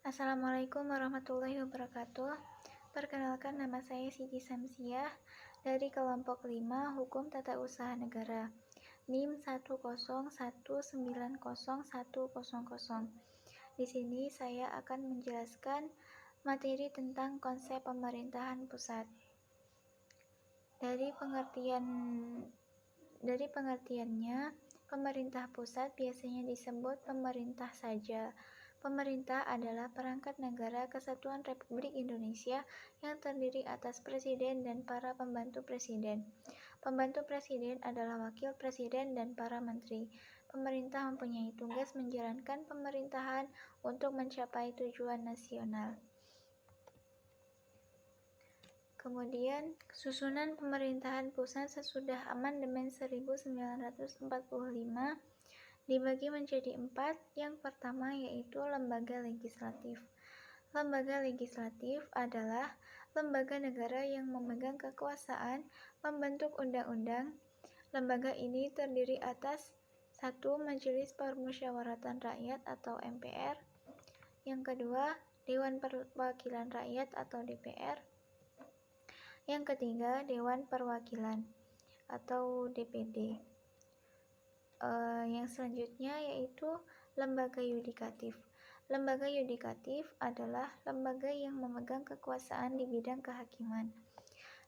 Assalamualaikum warahmatullahi wabarakatuh. Perkenalkan, nama saya Siti Samsiah dari kelompok 5 Hukum Tata Usaha Negara, NIM 101901000. Di sini saya akan menjelaskan materi tentang konsep pemerintahan pusat. Dari pengertiannya, pemerintah pusat biasanya disebut pemerintah saja. Pemerintah adalah perangkat negara kesatuan Republik Indonesia yang terdiri atas presiden dan para pembantu presiden. Pembantu presiden adalah wakil presiden dan para menteri. Pemerintah mempunyai tugas menjalankan pemerintahan untuk mencapai tujuan nasional. Kemudian, susunan pemerintahan pusat sesudah amandemen 1945 dibagi menjadi 4. Yang pertama yaitu lembaga legislatif. Lembaga legislatif adalah lembaga negara yang memegang kekuasaan membentuk undang-undang. Lembaga ini terdiri atas 1. Majelis Permusyawaratan Rakyat atau MPR. Yang kedua, Dewan Perwakilan Rakyat atau DPR. Yang ketiga, Dewan Perwakilan atau DPD. Yang selanjutnya yaitu lembaga yudikatif. Lembaga yudikatif adalah lembaga yang memegang kekuasaan di bidang kehakiman.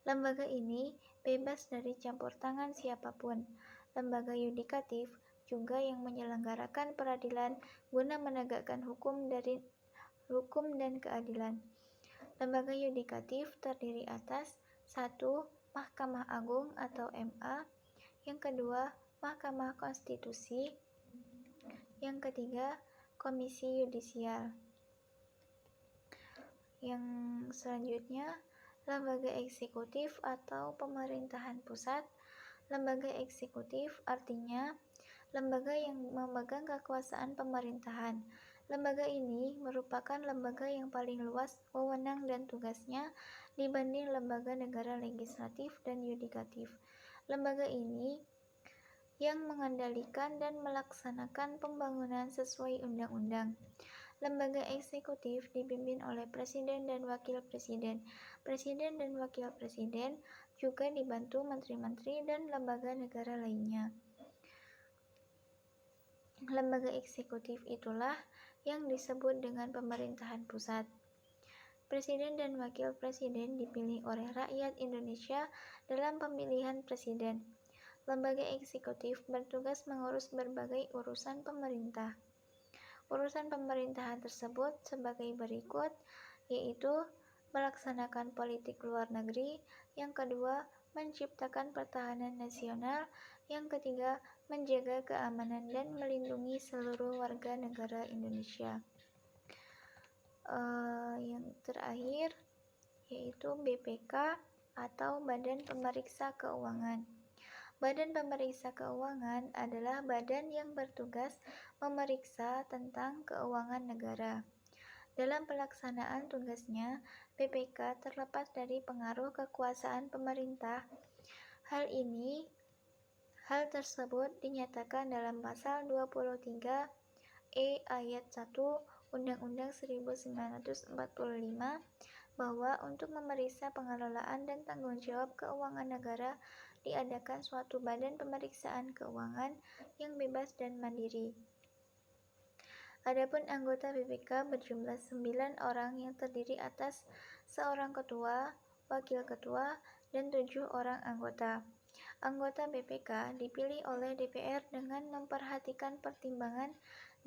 Lembaga ini bebas dari campur tangan siapapun. Lembaga yudikatif juga yang menyelenggarakan peradilan guna menegakkan hukum dan keadilan. Lembaga yudikatif terdiri atas 1. Mahkamah Agung atau MA. Yang kedua, Mahkamah Konstitusi. Yang ketiga, Komisi Yudisial. Yang selanjutnya, lembaga eksekutif atau pemerintahan pusat. Lembaga eksekutif artinya lembaga yang memegang kekuasaan pemerintahan. Lembaga ini merupakan lembaga yang paling luas wewenang dan tugasnya dibanding lembaga negara legislatif dan yudikatif. Lembaga ini yang mengendalikan dan melaksanakan pembangunan sesuai undang-undang. Lembaga eksekutif dipimpin oleh Presiden dan Wakil Presiden. Presiden dan Wakil Presiden juga dibantu menteri-menteri dan lembaga negara lainnya. Lembaga eksekutif itulah yang disebut dengan pemerintahan pusat. Presiden dan Wakil Presiden dipilih oleh rakyat Indonesia dalam pemilihan presiden. Lembaga eksekutif bertugas mengurus berbagai urusan pemerintah. Urusan pemerintahan tersebut sebagai berikut, yaitu melaksanakan politik luar negeri. Yang kedua, menciptakan pertahanan nasional. Yang ketiga, menjaga keamanan dan melindungi seluruh warga negara Indonesia. Yang terakhir yaitu BPK atau Badan Pemeriksa Keuangan. Badan Pemeriksa Keuangan adalah badan yang bertugas memeriksa tentang keuangan negara. Dalam pelaksanaan tugasnya, BPK terlepas dari pengaruh kekuasaan pemerintah. Hal tersebut dinyatakan dalam pasal 23E ayat 1 Undang-Undang 1945 bahwa untuk memeriksa pengelolaan dan tanggung jawab keuangan negara diadakan suatu badan pemeriksaan keuangan yang bebas dan mandiri. Adapun anggota BPK berjumlah 9 orang yang terdiri atas seorang ketua, wakil ketua, dan 7 orang anggota. Anggota BPK dipilih oleh DPR dengan memperhatikan pertimbangan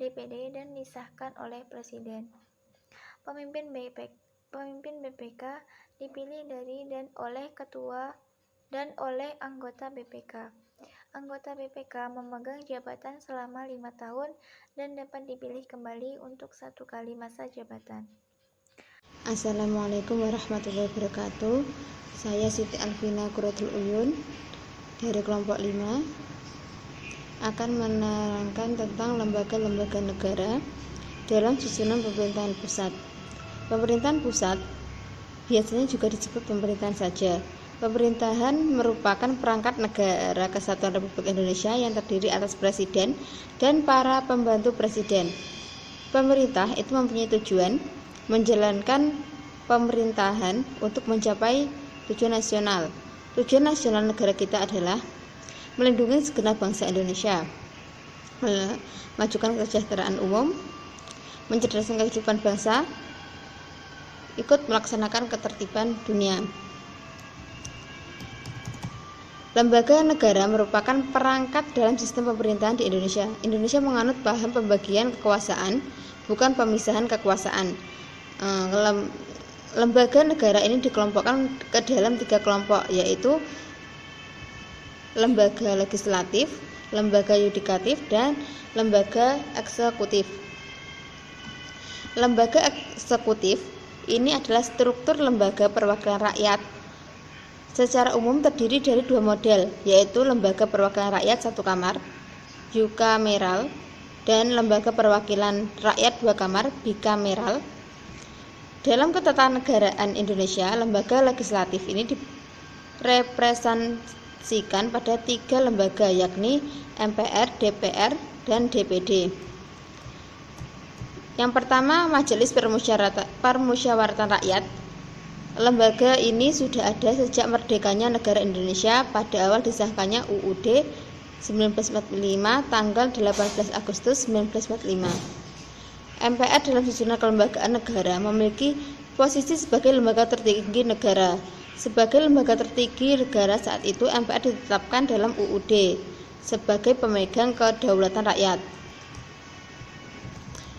DPD dan disahkan oleh Presiden. Pemimpin BPK dipilih dari dan oleh ketua dan oleh anggota BPK. Anggota BPK memegang jabatan selama 5 tahun dan dapat dipilih kembali untuk 1 kali masa jabatan. Assalamualaikum warahmatullahi wabarakatuh. Saya Siti Alvina Qurratul Uyun dari kelompok 5 akan menerangkan tentang lembaga-lembaga negara dalam susunan pemerintahan pusat. Pemerintahan pusat biasanya juga disebut pemerintahan saja. Pemerintahan merupakan perangkat negara kesatuan Republik Indonesia yang terdiri atas presiden dan para pembantu presiden. Pemerintah itu mempunyai tujuan menjalankan pemerintahan untuk mencapai tujuan nasional. Tujuan nasional negara kita adalah melindungi segenap bangsa Indonesia, memajukan kesejahteraan umum, mencerdaskan kehidupan bangsa, ikut melaksanakan ketertiban dunia. Lembaga negara merupakan perangkat dalam sistem pemerintahan di Indonesia. Indonesia menganut paham pembagian kekuasaan, bukan pemisahan kekuasaan. Lembaga negara ini dikelompokkan ke dalam 3 kelompok, yaitu lembaga legislatif, lembaga yudikatif, dan lembaga eksekutif. Lembaga eksekutif ini adalah struktur lembaga perwakilan rakyat. Secara umum terdiri dari 2 model, yaitu lembaga perwakilan rakyat 1 kamar, yukameral, dan lembaga perwakilan rakyat 2 kamar, bikameral. Dalam ketatanegaraan Indonesia, lembaga legislatif ini direpresentasikan pada 3 lembaga, yakni MPR, DPR, dan DPD. Yang pertama, Majelis Permusyawaratan Rakyat. Lembaga ini sudah ada sejak merdekanya negara Indonesia pada awal disahkannya UUD 1945 tanggal 18 Agustus 1945. MPR dalam susunan kelembagaan negara memiliki posisi sebagai lembaga tertinggi negara. Sebagai lembaga tertinggi negara saat itu, MPR ditetapkan dalam UUD sebagai pemegang kedaulatan rakyat.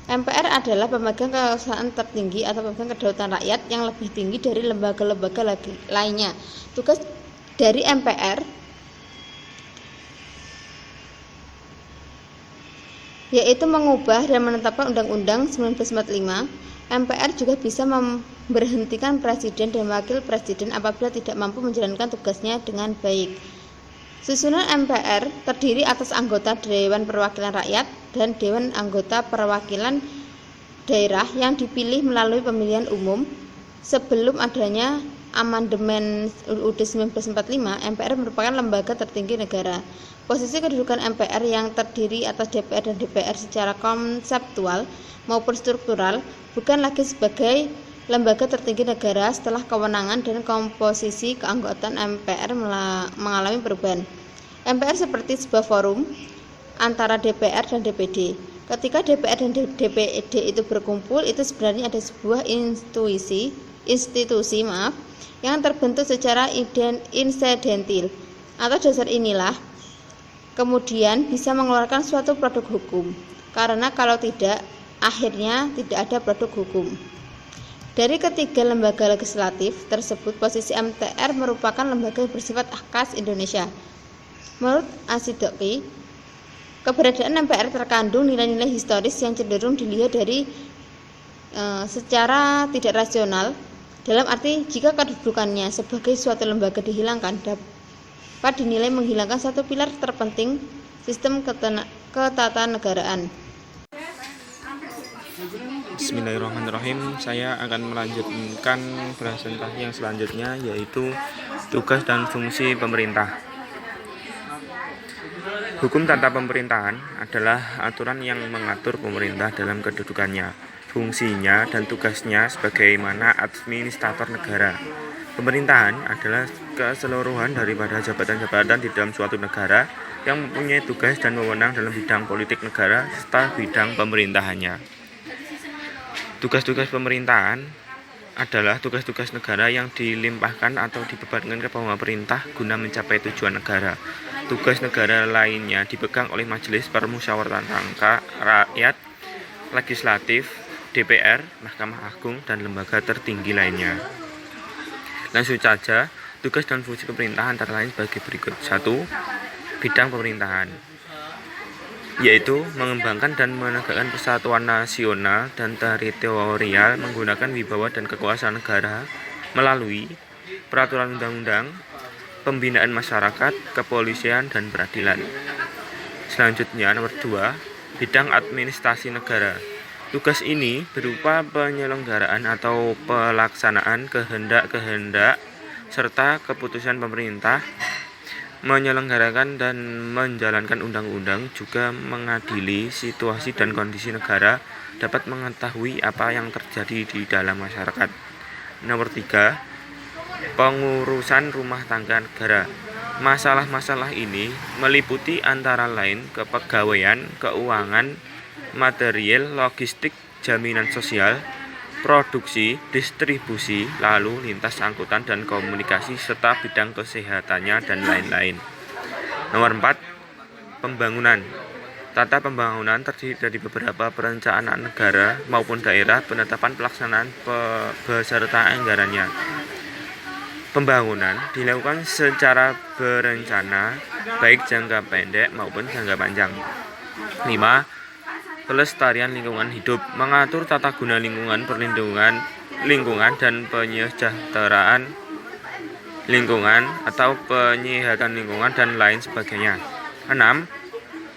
MPR adalah pemegang kekuasaan tertinggi atau pemegang kedaulatan rakyat yang lebih tinggi dari lembaga-lembaga lainnya. Tugas dari MPR yaitu mengubah dan menetapkan Undang-Undang 1945. MPR juga bisa memberhentikan presiden dan wakil presiden apabila tidak mampu menjalankan tugasnya dengan baik. Susunan MPR terdiri atas anggota Dewan Perwakilan Rakyat dan Dewan Anggota Perwakilan Daerah yang dipilih melalui pemilihan umum. Sebelum adanya amandemen UUD 1945, MPR merupakan lembaga tertinggi negara. Posisi kedudukan MPR yang terdiri atas DPR dan DPR secara konseptual maupun struktural bukan lagi sebagai lembaga tertinggi negara setelah kewenangan dan komposisi keanggotaan MPR mengalami perubahan. MPR seperti sebuah forum antara DPR dan DPD. Ketika DPR dan DPD itu berkumpul, itu sebenarnya ada sebuah institusi yang terbentuk secara insidentil. Atau dasar inilah kemudian bisa mengeluarkan suatu produk hukum. Karena kalau tidak, akhirnya tidak ada produk hukum. Dari ketiga lembaga legislatif tersebut, posisi MPR merupakan lembaga yang bersifat khas Indonesia. Menurut Asidoki, keberadaan MPR terkandung nilai-nilai historis yang cenderung dilihat dari secara tidak rasional, dalam arti jika kedudukannya sebagai suatu lembaga dihilangkan, dapat dinilai menghilangkan satu pilar terpenting sistem ketatanegaraan. Bismillahirrahmanirrahim. Saya akan melanjutkan presentasi yang selanjutnya, yaitu tugas dan fungsi pemerintah. Hukum tata pemerintahan adalah aturan yang mengatur pemerintah dalam kedudukannya, fungsinya, dan tugasnya sebagaimana administrator negara. Pemerintahan adalah keseluruhan daripada jabatan-jabatan di dalam suatu negara yang mempunyai tugas dan wewenang dalam bidang politik negara serta bidang pemerintahannya. Tugas-tugas pemerintahan adalah tugas-tugas negara yang dilimpahkan atau dibebankan ke pemerintah guna mencapai tujuan negara. Tugas negara lainnya dipegang oleh Majelis Permusyawaratan Rakyat, Legislatif, DPR, Mahkamah Agung, dan lembaga tertinggi lainnya. Langsung saja, tugas dan fungsi pemerintahan antara lain sebagai berikut. 1. Bidang pemerintahan, yaitu mengembangkan dan menegakkan persatuan nasional dan teritorial menggunakan wibawa dan kekuasaan negara melalui peraturan undang-undang, pembinaan masyarakat, kepolisian, dan peradilan. Selanjutnya, nomor 2, bidang administrasi negara. Tugas ini berupa penyelenggaraan atau pelaksanaan kehendak-kehendak serta keputusan pemerintah menyelenggarakan dan menjalankan undang-undang, juga mengadili situasi dan kondisi negara, dapat mengetahui apa yang terjadi di dalam masyarakat. Nomor 3, pengurusan rumah tangga negara. Masalah-masalah ini meliputi antara lain kepegawaian, keuangan, material, logistik, jaminan sosial, produksi, distribusi, lalu lintas angkutan dan komunikasi, serta bidang kesehatannya dan lain-lain. Nomor 4, pembangunan. Tata pembangunan terdiri dari beberapa perencanaan negara maupun daerah, penetapan pelaksanaan beserta anggarannya. Pembangunan dilakukan secara berencana, baik jangka pendek maupun jangka panjang. 5. Pelestarian lingkungan hidup, mengatur tata guna lingkungan, perlindungan lingkungan, dan penyejahteraan lingkungan atau penyihatan lingkungan dan lain sebagainya. 6.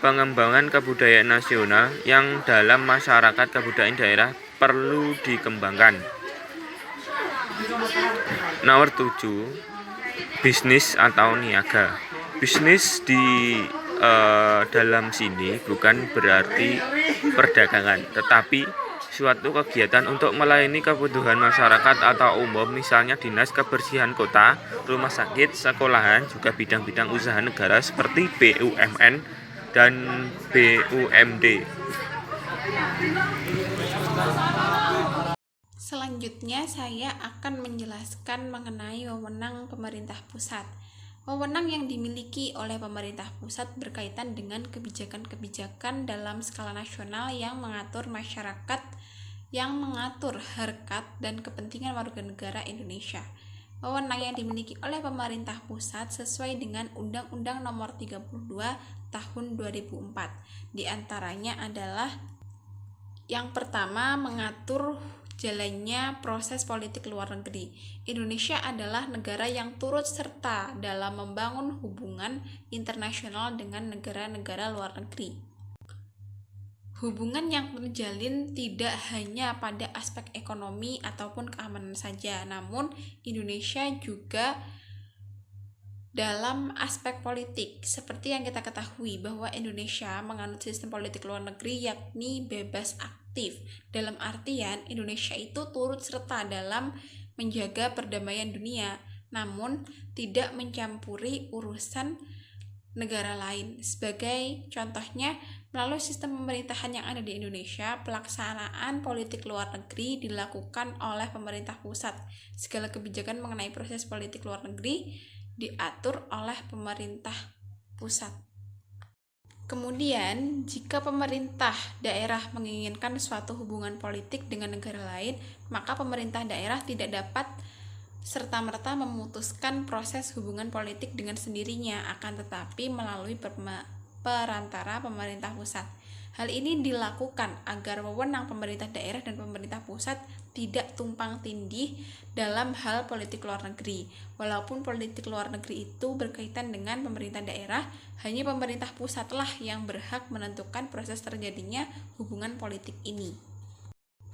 Pengembangan kebudayaan nasional yang dalam masyarakat kebudayaan daerah perlu dikembangkan. Nomor 7, bisnis atau niaga. Bisnis di dalam sini bukan berarti perdagangan, tetapi suatu kegiatan untuk melayani kebutuhan masyarakat atau umum, misalnya dinas kebersihan kota, rumah sakit, sekolahan, juga bidang-bidang usaha negara seperti BUMN dan BUMD. Selanjutnya saya akan menjelaskan mengenai wewenang pemerintah pusat. Wewenang yang dimiliki oleh pemerintah pusat berkaitan dengan kebijakan-kebijakan dalam skala nasional yang mengatur masyarakat, yang mengatur harkat dan kepentingan warga negara Indonesia. Wewenang yang dimiliki oleh pemerintah pusat sesuai dengan Undang-Undang Nomor 32 Tahun 2004. Di antaranya adalah yang pertama, mengatur jalannya proses politik luar negeri. Indonesia adalah negara yang turut serta dalam membangun hubungan internasional dengan negara-negara luar negeri. Hubungan yang terjalin tidak hanya pada aspek ekonomi ataupun keamanan saja, namun Indonesia juga dalam aspek politik. Seperti yang kita ketahui bahwa Indonesia menganut sistem politik luar negeri yakni bebas aktif. Dalam artian Indonesia itu turut serta dalam menjaga perdamaian dunia, namun tidak mencampuri urusan negara lain. Sebagai contohnya, melalui sistem pemerintahan yang ada di Indonesia, pelaksanaan politik luar negeri dilakukan oleh pemerintah pusat. Segala kebijakan mengenai proses politik luar negeri diatur oleh pemerintah pusat. Kemudian, jika pemerintah daerah menginginkan suatu hubungan politik dengan negara lain, maka pemerintah daerah tidak dapat serta-merta memutuskan proses hubungan politik dengan sendirinya, akan tetapi melalui perantara pemerintah pusat. Hal ini dilakukan agar wewenang pemerintah daerah dan pemerintah pusat tidak tumpang tindih dalam hal politik luar negeri. Walaupun politik luar negeri itu berkaitan dengan pemerintah daerah, hanya pemerintah pusatlah yang berhak menentukan proses terjadinya hubungan politik ini.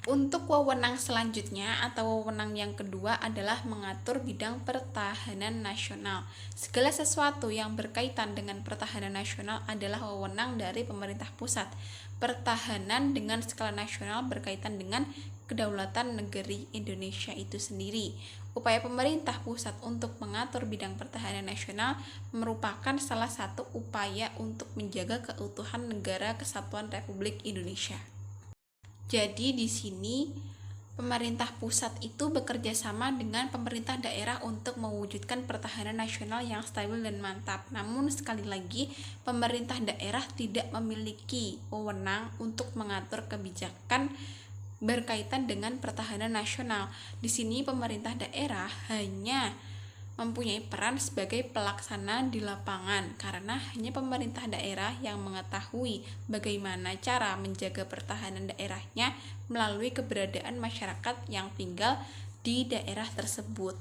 Untuk wewenang selanjutnya atau wewenang yang kedua adalah mengatur bidang pertahanan nasional. Segala sesuatu yang berkaitan dengan pertahanan nasional adalah wewenang dari pemerintah pusat. Pertahanan dengan skala nasional berkaitan dengan kedaulatan negeri Indonesia itu sendiri. Upaya pemerintah pusat untuk mengatur bidang pertahanan nasional merupakan salah satu upaya untuk menjaga keutuhan Negara Kesatuan Republik Indonesia. Jadi di sini pemerintah pusat itu bekerja sama dengan pemerintah daerah untuk mewujudkan pertahanan nasional yang stabil dan mantap. Namun sekali lagi, pemerintah daerah tidak memiliki wewenang untuk mengatur kebijakan berkaitan dengan pertahanan nasional. Di sini pemerintah daerah hanya mempunyai peran sebagai pelaksana di lapangan, karena hanya pemerintah daerah yang mengetahui bagaimana cara menjaga pertahanan daerahnya melalui keberadaan masyarakat yang tinggal di daerah tersebut.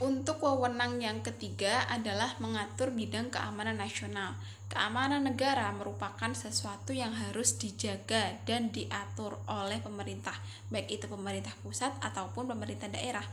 Untuk wewenang yang ketiga adalah mengatur bidang keamanan nasional. Keamanan negara merupakan sesuatu yang harus dijaga dan diatur oleh pemerintah, baik itu pemerintah pusat ataupun pemerintah daerah.